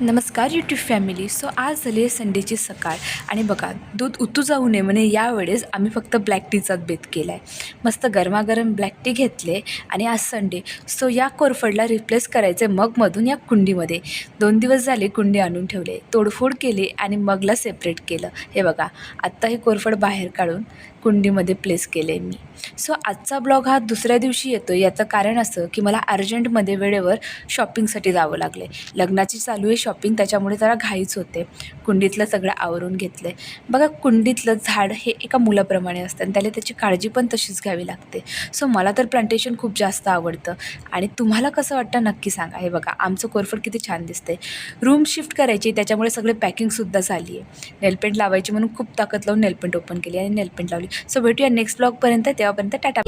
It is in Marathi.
नमस्कार यूट्यूब फॅमिली. सो आज झाली आहे संडेची सकाळ आणि बघा दूध उतू जाऊ नये म्हणे यावेळेस आम्ही फक्त ब्लॅक टीचाच बेत केला आहे. मस्त गरमागरम ब्लॅक टी घेतले आणि आज संडे सो या कोरफडला रिप्लेस करायचे मगमधून या कुंडीमध्ये 2 दिवस झाले कुंडी आणून ठेवले, तोडफोड केली आणि मगला सेपरेट केलं. हे बघा आत्ता हे कोरफड बाहेर काढून कुंडीमध्ये प्लेस केले आहे मी. सो आजचा ब्लॉग हा दुसऱ्या दिवशी येतो. याचं कारण असं की मला अर्जंटमध्ये वेळेवर शॉपिंगसाठी जावं लागलं आहे. लग्नाची चालू आहे शॉपिंग, त्याच्यामुळे जरा घाईच होते. कुंडीतलं सगळं आवरून घेतलं आहे. बघा कुंडीतलं झाड हे एका मुलाप्रमाणे असतं आणि त्याला त्याची काळजी पण तशीच घ्यावी लागते. सो मला तर प्लांटेशन खूप जास्त आवडतं आणि तुम्हाला कसं वाटतं नक्की सांगा. हे बघा आमचं कोरफड किती छान दिसते. रूम शिफ्ट करायची त्याच्यामुळे सगळे पॅकिंगसुद्धा झाली आहे. नेलपेंट लावायची म्हणून खूप ताकद लावून नेलपेंट ओपन केली आणि नेलपेंट लावली. सो भेटूया नेक्स्ट ब्लॉगपर्यंत. तेव्हापर्यंत टाटा.